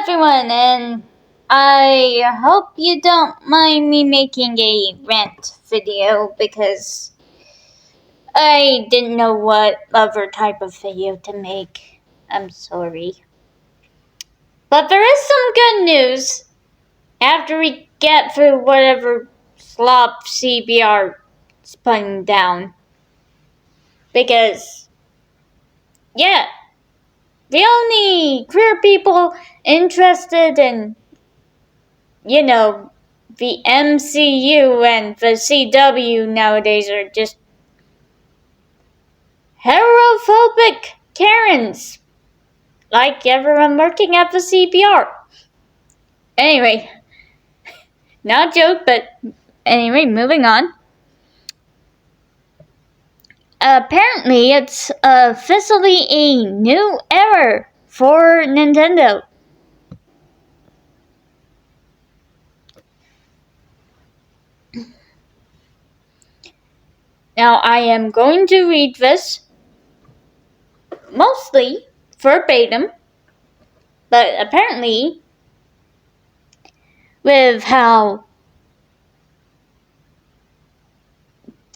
everyone, and I hope you don't mind me making a rant video because I didn't know what other type of video to make. I'm sorry. But there is some good news after we get through whatever slop CBR is putting down. Because, yeah, the only queer people interested in, the MCU and the CW nowadays are just heterophobic Karens, like everyone working at the CPR. Anyway, not a joke, but anyway, moving on. Apparently, it's officially a new era for Nintendo. Now, I am going to read this mostly verbatim, but apparently, with how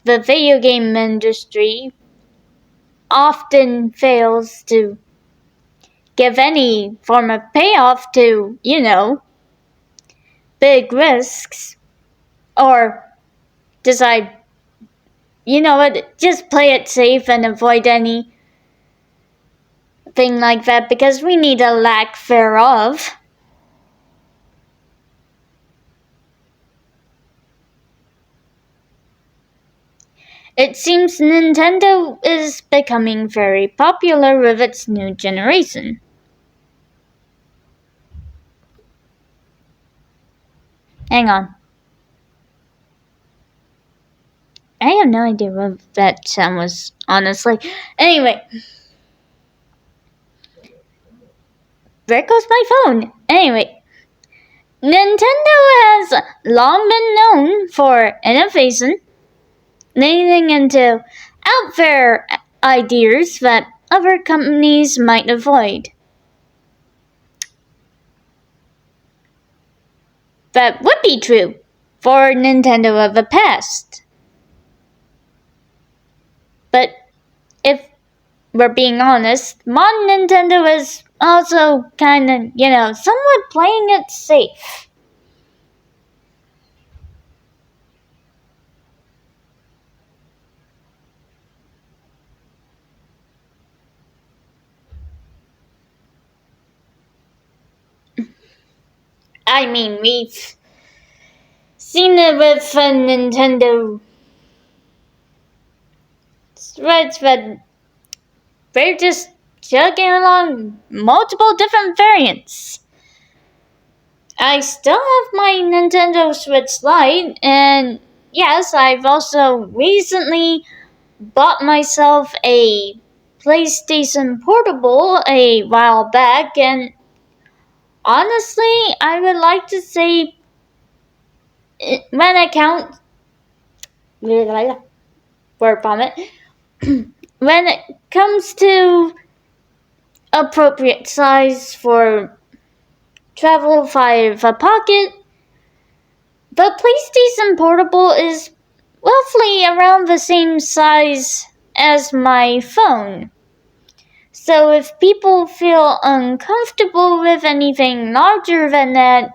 the video game industry often fails to give any form of payoff to, big risks, or decide, just play it safe and avoid anything like that because we need a lack thereof. It seems Nintendo is becoming very popular with its new generation. Hang on. I have no idea what that sound was, honestly. Anyway. There goes my phone. Anyway. Nintendo has long been known for innovation, leaning into out there ideas that other companies might avoid. That would be true for Nintendo of the past. But if we're being honest, modern Nintendo is also kind of, somewhat playing it safe. I mean, we've seen it with Nintendo threads, but they're just chugging along multiple different variants. I still have my Nintendo Switch Lite, and yes, I've also recently bought myself a PlayStation Portable a while back, and honestly, I would like to say when it counts, word vomit, when it comes to appropriate size for travel via the pocket, the PlayStation Portable is roughly around the same size as my phone. So if people feel uncomfortable with anything larger than that,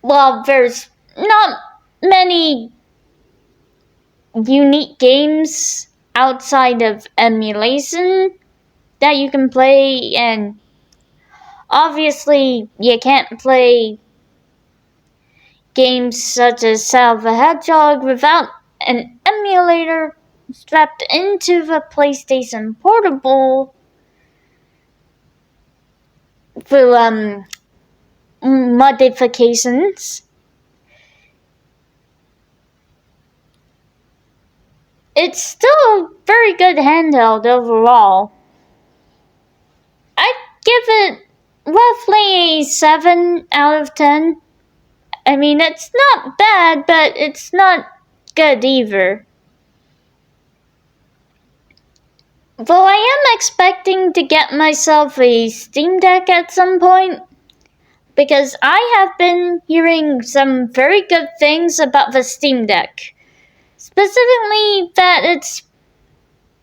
well, there's not many unique games outside of emulation that you can play, and obviously you can't play games such as Sonic the Hedgehog without an emulator strapped into the PlayStation Portable through modifications. It's still a very good handheld overall. I'd give it roughly a 7 out of 10. I mean, it's not bad, but it's not good either. Well, I am expecting to get myself a Steam Deck at some point, because I have been hearing some very good things about the Steam Deck. Specifically, that it's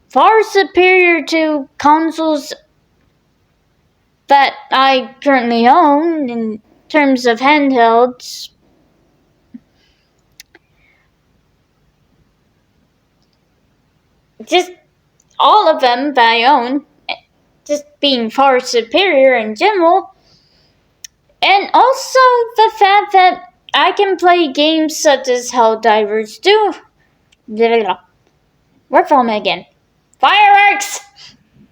far superior to consoles that I currently own in terms of handhelds. Just all of them that I own, just being far superior in general. And also the fact that I can play games such as Helldivers do. Where from again? Fireworks!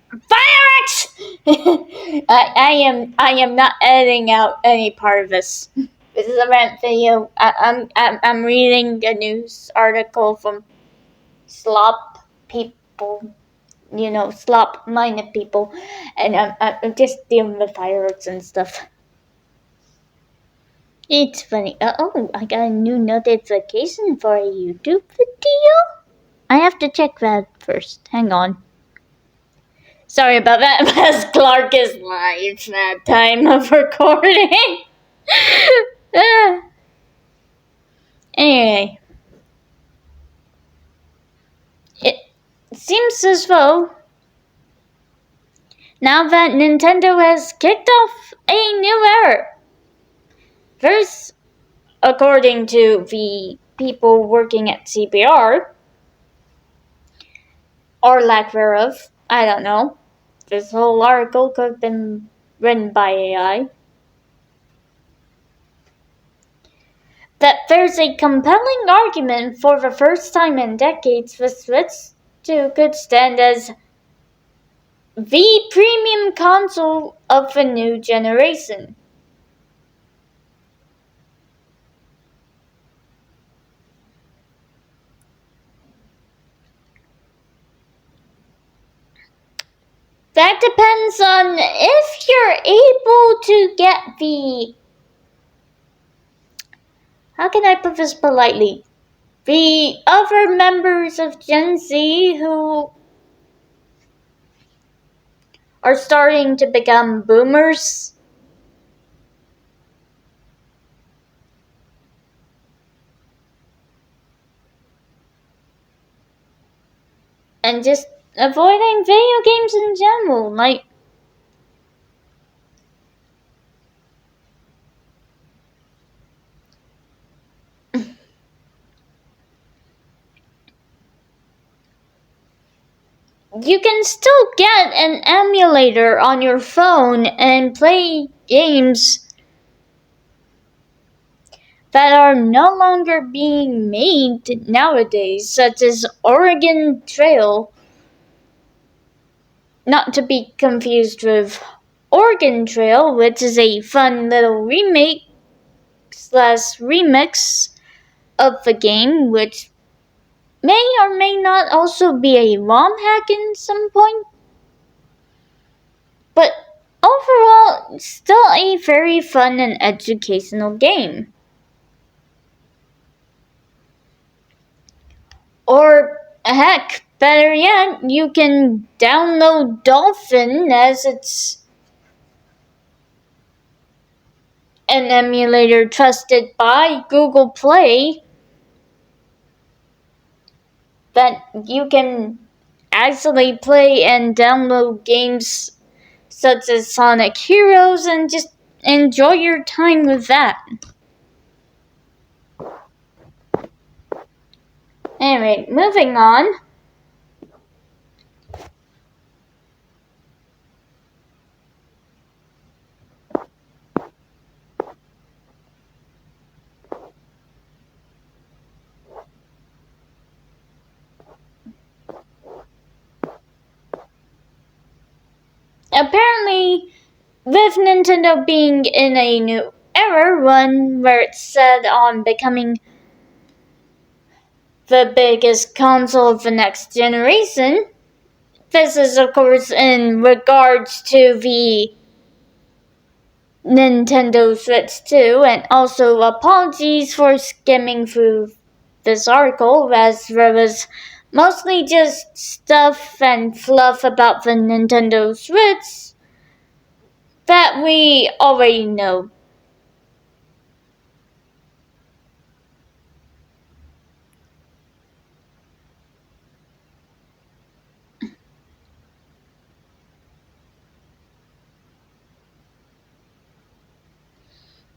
Fireworks! I am not editing out any part of this. This is a rant video. I'm reading a news article from slop people, slop minded people, and I'm just dealing with fireworks and stuff. It's funny. I got a new notification for a YouTube video. I have to check that first. Hang on. Sorry about that, because Clark is live at time of recording. Anyway. It seems as though now that Nintendo has kicked off a new era. First, according to the people working at CPR, or lack thereof, I don't know. This whole article could have been written by AI. That there's a compelling argument for the first time in decades the Switch 2 could stand as the premium console of the new generation. That depends on if you're able to get the... How can I put this politely? The other members of Gen Z who are starting to become boomers. And just avoiding video games in general, like... You can still get an emulator on your phone and play games that are no longer being made nowadays, such as Oregon Trail. Not to be confused with Oregon Trail, which is a fun little remake / remix of the game, which may or may not also be a ROM hack in some point. But overall, still a very fun and educational game. Or heck, better yet, you can download Dolphin, as it's an emulator trusted by Google Play, that you can actually play and download games such as Sonic Heroes and just enjoy your time with that. Anyway, moving on. Apparently, with Nintendo being in a new era, one where it's set on becoming the biggest console of the next generation, this is of course in regards to the Nintendo Switch 2, and also apologies for skimming through this article, as there was Mostly just stuff and fluff about the Nintendo Switch that we already know.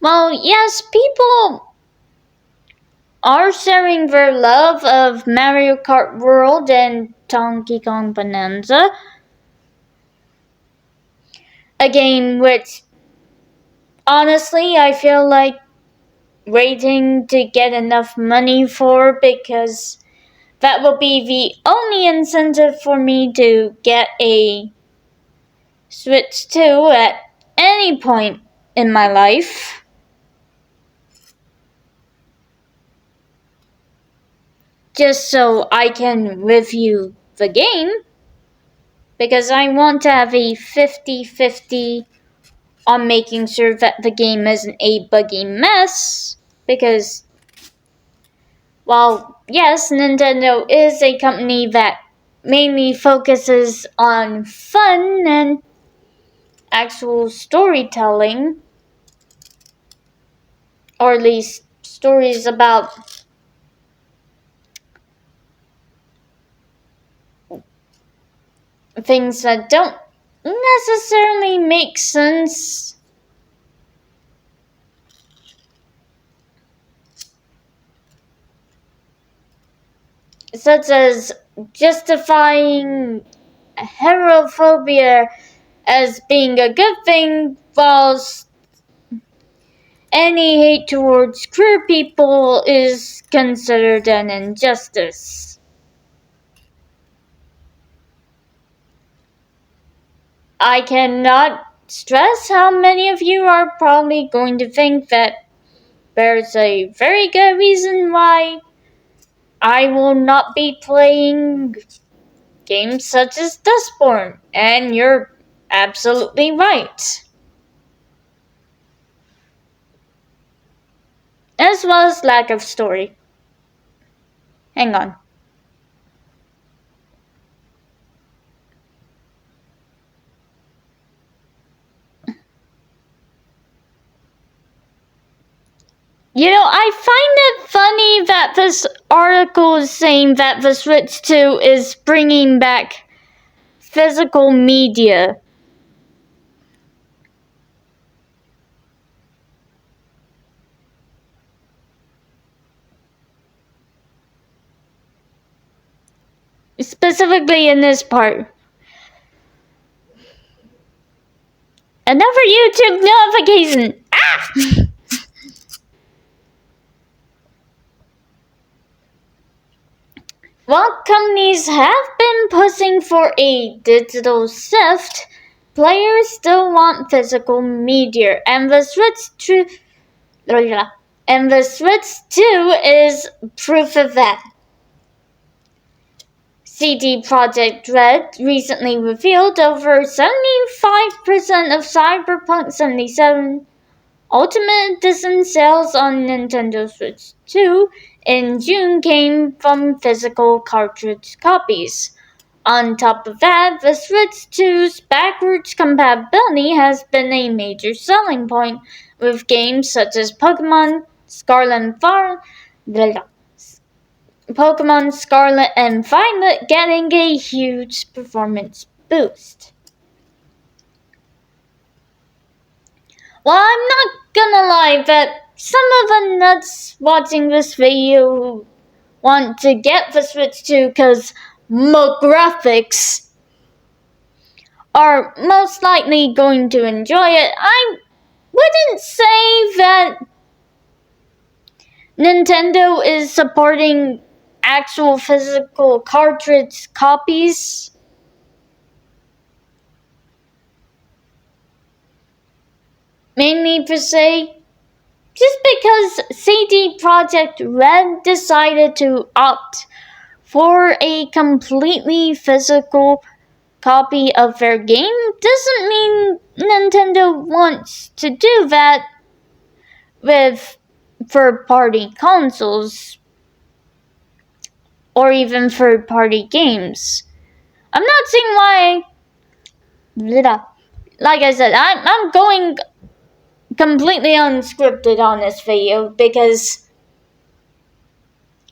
Well, yes, people are sharing their love of Mario Kart World and Donkey Kong Bonanza, a game which honestly I feel like waiting to get enough money for, because that will be the only incentive for me to get a Switch 2 at any point in my life. Just so I can review the game, because I want to have a 50-50 on making sure that the game isn't a buggy mess, because while yes, Nintendo is a company that mainly focuses on fun and actual storytelling, or at least stories about things that don't necessarily make sense, such as justifying heterophobia as being a good thing, whilst any hate towards queer people is considered an injustice. I cannot stress how many of you are probably going to think that there's a very good reason why I will not be playing games such as Dustborn, and you're absolutely right. As well as lack of story. Hang on. You know, I find it funny that this article is saying that the Switch 2 is bringing back physical media. Specifically in this part. Another YouTube notification! Ah! While companies have been pushing for a digital shift, players still want physical media, and the Switch 2 is proof of that. CD Projekt Red recently revealed over 75% of Cyberpunk 77 Ultimate Edition sales on Nintendo Switch 2 in June came from physical cartridge copies. On top of that, the Switch 2's backwards compatibility has been a major selling point, with games such as Pokemon Scarlet and Violet getting a huge performance boost. Well, I'm not gonna lie that some of the nuts watching this video who want to get the Switch 2 because more graphics are most likely going to enjoy it. I wouldn't say that Nintendo is supporting actual physical cartridge copies. Mainly per se, just because CD Projekt Red decided to opt for a completely physical copy of their game doesn't mean Nintendo wants to do that with third-party consoles. or even third-party games. I'm not seeing why. Like I said, I'm going completely unscripted on this video because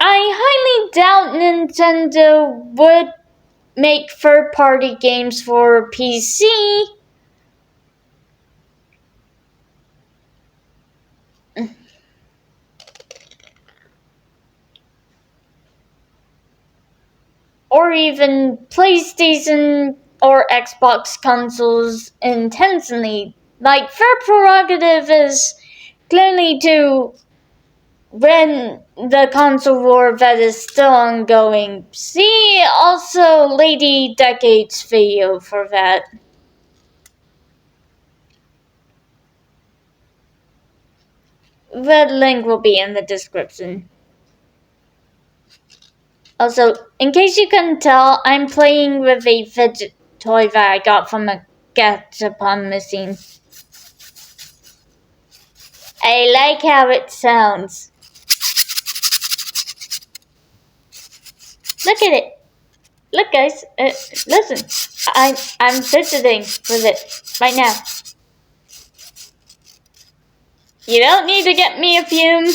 I highly doubt Nintendo would make third-party games for PC. Or even PlayStation or Xbox consoles intentionally. Like, their prerogative is clearly to win the console war that is still ongoing. See also Lady Decade's video for that. The link will be in the description. Also, in case you couldn't tell, I'm playing with a fidget toy that I got from a Gachapon machine. I like how it sounds. Look at it. Look, guys. Listen. I'm fidgeting with it right now. You don't need to get me a Fume.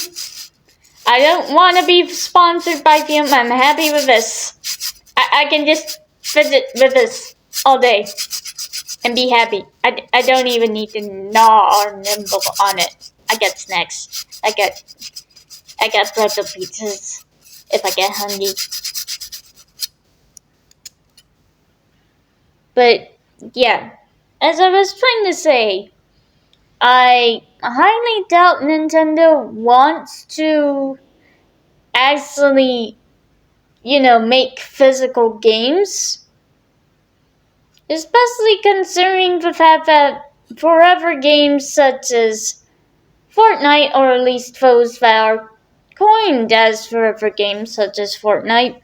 I don't want to be sponsored by Fume. I'm happy with this. I can just fidget with this all day and be happy. I don't even need to gnaw or nibble on it. I get snacks. I got pretzel pizzas if I get hungry. But yeah, as I was trying to say, I highly doubt Nintendo wants to actually, make physical games. Especially considering the fact that forever games such as Fortnite, or at least those that are coined as forever games such as Fortnite,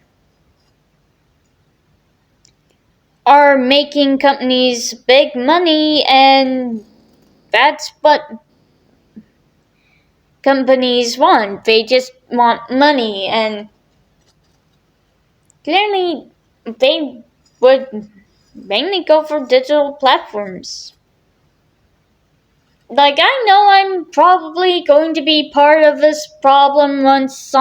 are making companies big money, and that's what companies want. They just want money, and clearly they would mainly go for digital platforms. Like, I know I'm probably going to be part of this problem once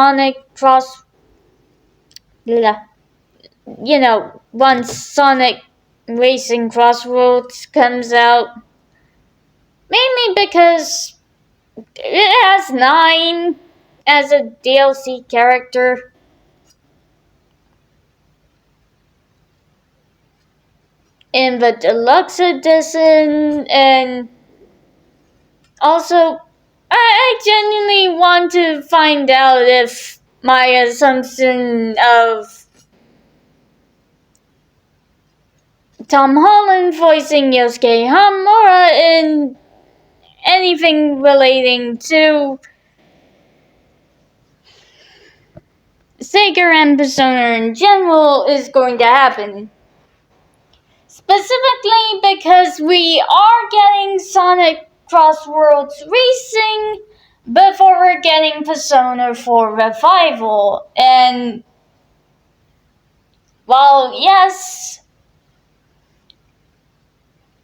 once Sonic Racing Crossroads comes out. Mainly because it has 9 as a DLC character. In the deluxe edition, and also, I genuinely want to find out if my assumption of Tom Holland voicing Yosuke Hamura in anything relating to Sega and Persona in general is going to happen. Specifically because we are getting Sonic Crossworlds Racing before we're getting Persona 4 Revival. And while yes,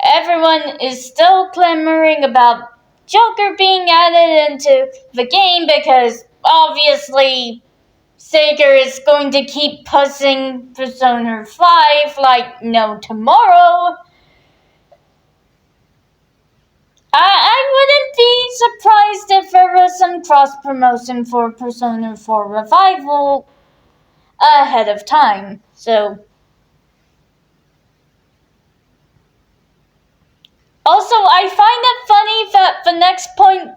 everyone is still clamoring about Joker being added into the game because obviously Sega is going to keep pushing Persona 5 like no tomorrow. I wouldn't be surprised if there was some cross-promotion for Persona 4 Revival ahead of time. So, also, I find it funny that the next point,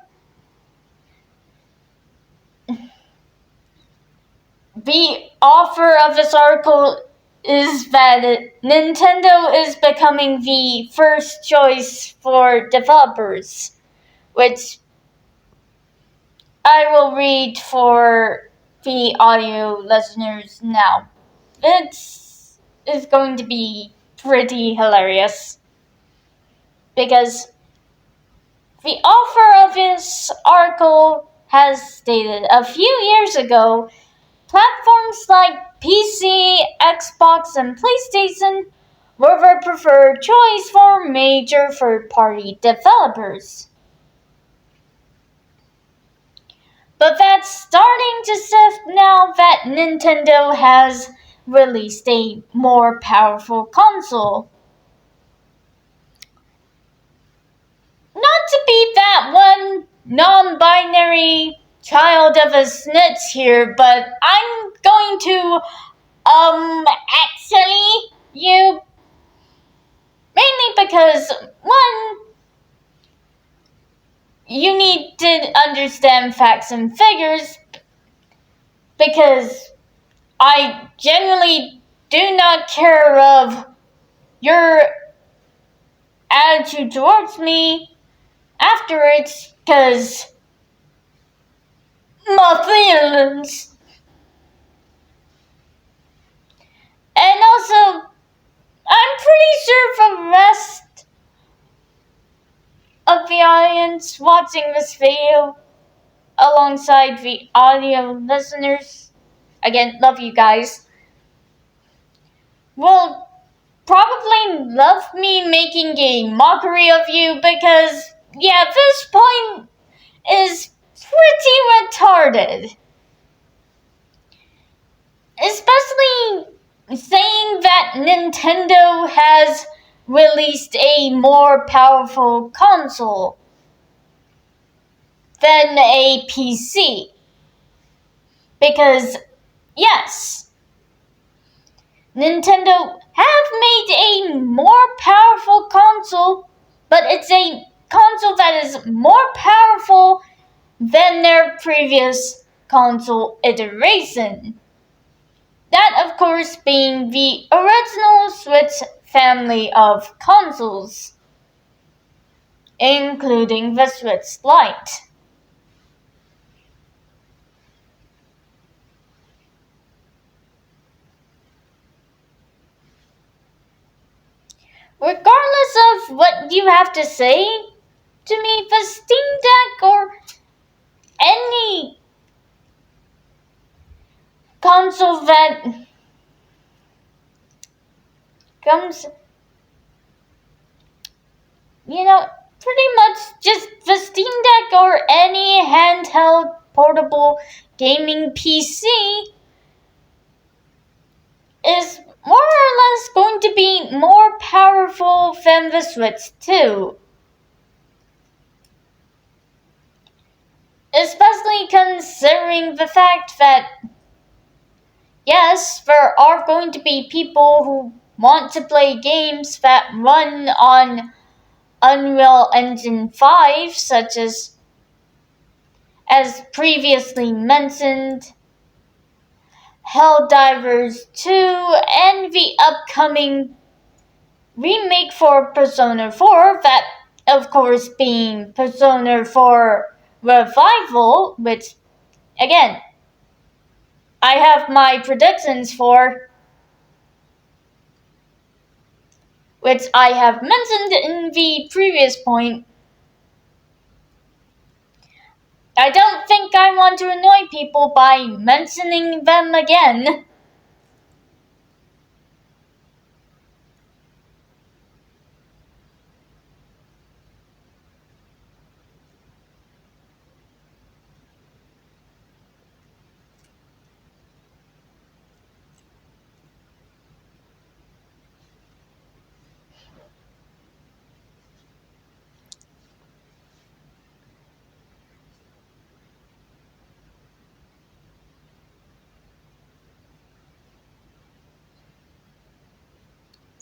the author of this article, is that Nintendo is becoming the first choice for developers, which I will read for the audio listeners now. It's going to be pretty hilarious because the author of this article has stated a few years ago, platforms like PC, Xbox, and PlayStation were the preferred choice for major third-party developers. But that's starting to shift now that Nintendo has released a more powerful console. Not to be that one non-binary child of a snitch here, but I'm going to, actually, mainly because, one, you need to understand facts and figures, because I genuinely do not care of your attitude towards me afterwards, because my feelings. And also, I'm pretty sure the rest of the audience watching this video, alongside the audio listeners, again, love you guys, will probably love me making a mockery of you, because, yeah, this point is pretty retarded. Especially saying that Nintendo has released a more powerful console than a PC. Because, yes, Nintendo have made a more powerful console, but it's a console that is more powerful than their previous console iteration. That, of course, being the original Switch family of consoles, including the Switch Lite. Regardless of what you have to say to me, the Steam Deck or any console that comes, pretty much just the Steam Deck or any handheld portable gaming PC is more or less going to be more powerful than the Switch 2. Especially considering the fact that, yes, there are going to be people who want to play games that run on Unreal Engine 5, such as previously mentioned, Helldivers 2, and the upcoming remake for Persona 4, that of course being Persona 4 Revival, which, again, I have my predictions for, which I have mentioned in the previous point. I don't think I want to annoy people by mentioning them again.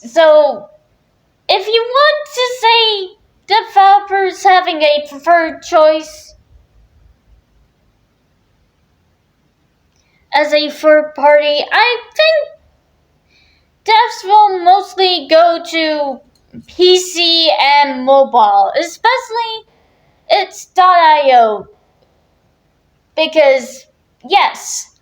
So, if you want to say developers having a preferred choice as a third party, I think devs will mostly go to PC and mobile, especially itch.io. Because, yes,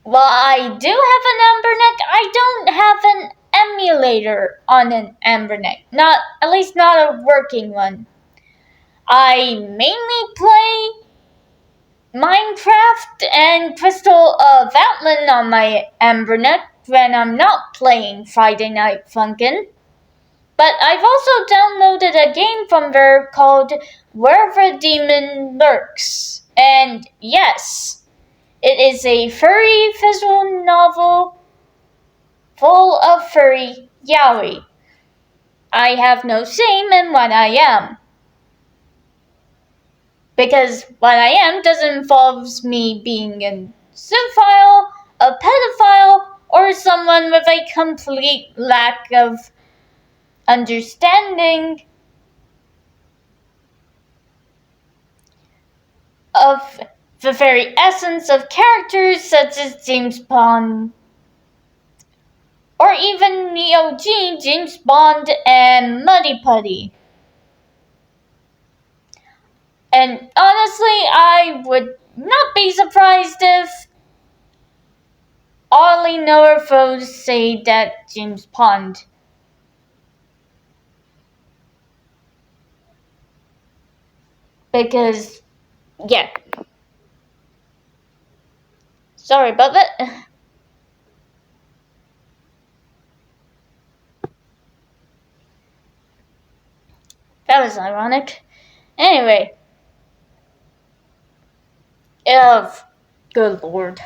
while I do have an Amberneck, I don't have an emulator on an Amberneck. At least not a working one. I mainly play Minecraft and Crystal of Outland on my Ambernet when I'm not playing Friday Night Funkin'. But I've also downloaded a game from there called Where the Demon Lurks. And yes, it is a furry visual novel full of furry yaoi. I have no shame in what I am. Because what I am doesn't involve me being a cinephile, a pedophile, or someone with a complete lack of understanding of the very essence of characters such as James Bond, or even the OG James Bond and Muddy Putty. And honestly, I would not be surprised if Ollie Noah foes say that James Bond. Because, yeah. Sorry about that. That was ironic. Anyway. Good lord.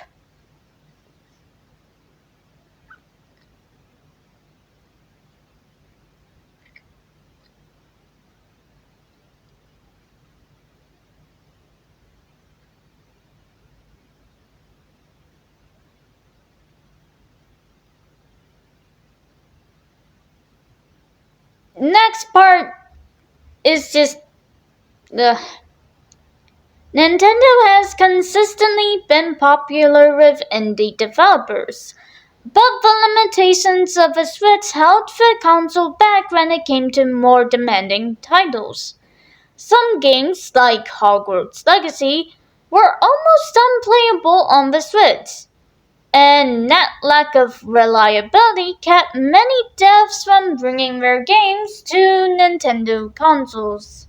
Next part is just the Nintendo has consistently been popular with indie developers, but the limitations of the Switch held the console back when it came to more demanding titles. Some games, like Hogwarts Legacy, were almost unplayable on the Switch, and that lack of reliability kept many devs from bringing their games to Nintendo consoles.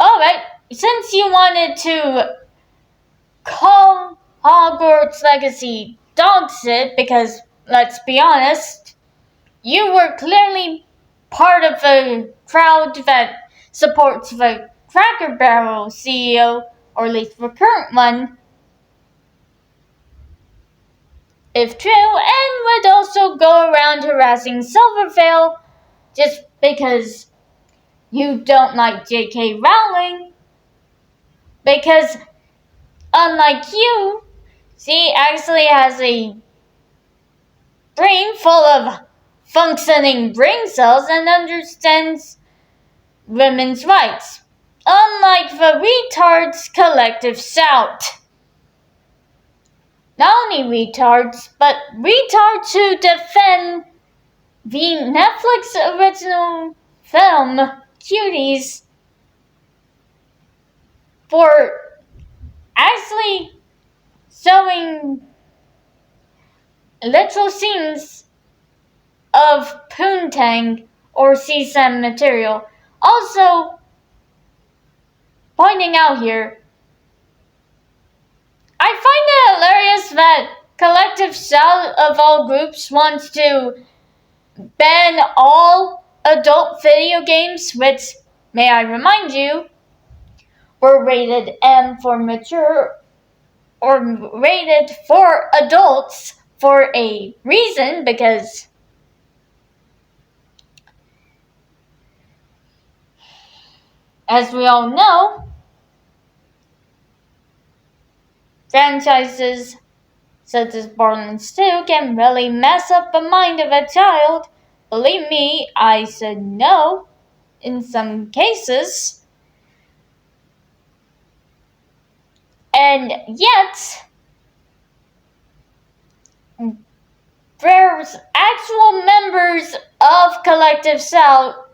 Alright, since you wanted to call Hogwarts Legacy dog shit, because let's be honest, you were clearly part of the crowd that supports the Cracker Barrel CEO, or at least the current one, if true, and would also go around harassing Silvervale just because you don't like J.K. Rowling. Because, unlike you, she actually has a brain full of functioning brain cells and understands women's rights. Unlike the retards collective shout. Not only retards, but retards who defend the Netflix original film Cuties for actually showing literal scenes of poontang or CSAM material. Also, pointing out here, I find it hilarious that Collective Shout of all groups wants to ban all adult video games, which, may I remind you, were rated M for mature or rated for adults for a reason, because as we all know, franchises such as Borderlands 2 can really mess up the mind of a child. Believe me, I said no in some cases. And yet, there's actual members of Collective Shout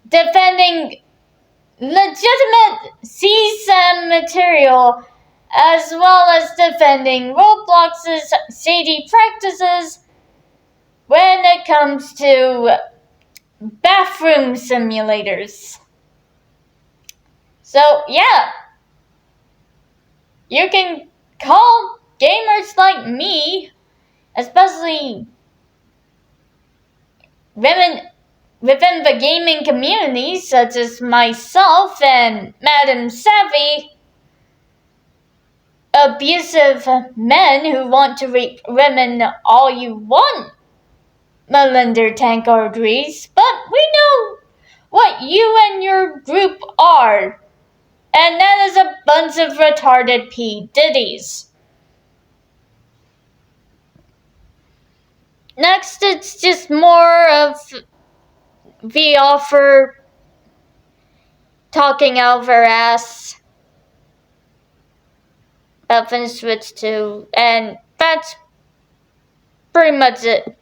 defending legitimate CSAM material, as well as defending Roblox's shady practices when it comes to bathroom simulators. So yeah, you can call gamers like me, especially women within the gaming community, such as myself and Madam Savvy, abusive men who want to rape women all you want, Melinda Tankar agrees, but we know what you and your group are, and that is a bunch of retarded P. Diddies. Next, it's just more of the offer talking out of her ass about Finish Switch 2, and that's pretty much it.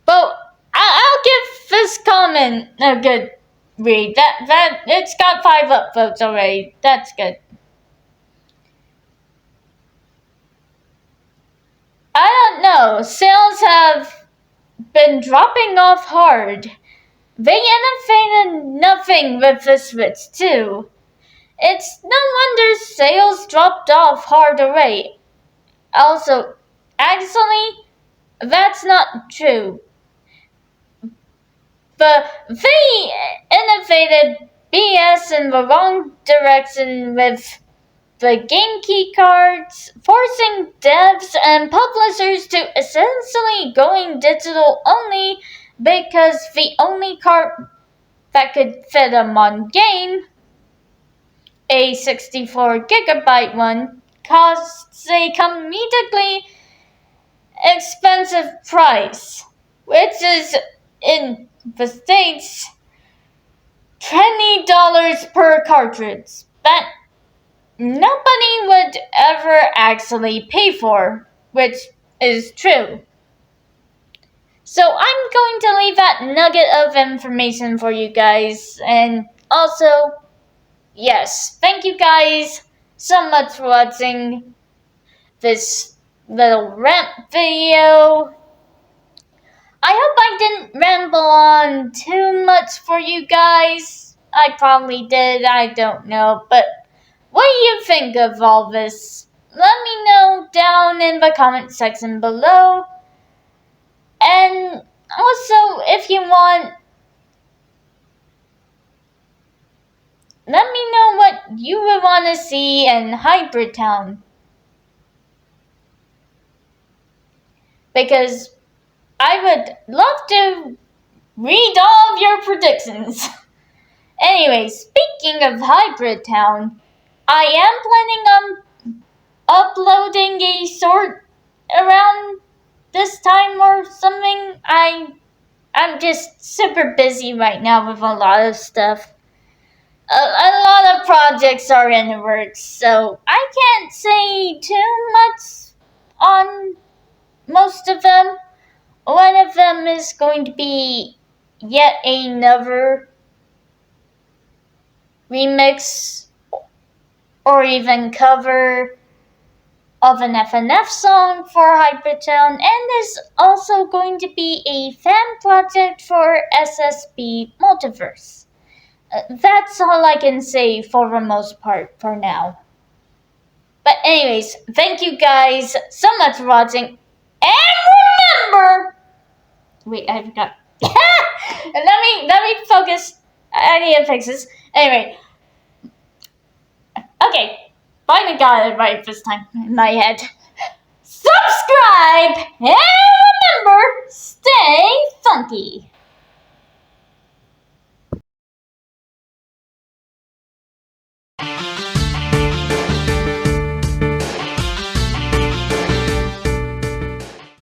But I'll give this comment a good read. That it's got 5 upvotes already. That's good. I don't know. Sales have been dropping off hard. They innovated nothing with the Switch 2. It's no wonder sales dropped off hard already. Also, actually, that's not true. But they innovated BS in the wrong direction with the game key cards, forcing devs and publishers to essentially going digital only because the only card that could fit them on game, a 64GB one, costs a comedically expensive price, which is in the States $20 per cartridge. That nobody would ever actually pay for, which is true. So I'm going to leave that nugget of information for you guys, and also, yes, thank you guys so much for watching this little rant video. I hope I didn't ramble on too much for you guys. I probably did, I don't know, but what do you think of all this? Let me know down in the comment section below. And also, if you want, let me know what you would want to see in Hybrid Town. Because I would love to read all of your predictions. Anyway, speaking of Hybrid Town, I am planning on uploading a sort around this time or something. I'm just super busy right now with a lot of stuff. A lot of projects are in the works, so I can't say too much on most of them. One of them is going to be yet another remix or even cover of an FNF song for Hypertown, and there's also going to be a fan project for SSB Multiverse. That's all I can say for the most part for now. But anyways, thank you guys so much for watching, and remember, wait, I forgot. let me focus. I need to fix this. Anyway, okay, finally got it right this time in my head. Subscribe and remember, stay funky.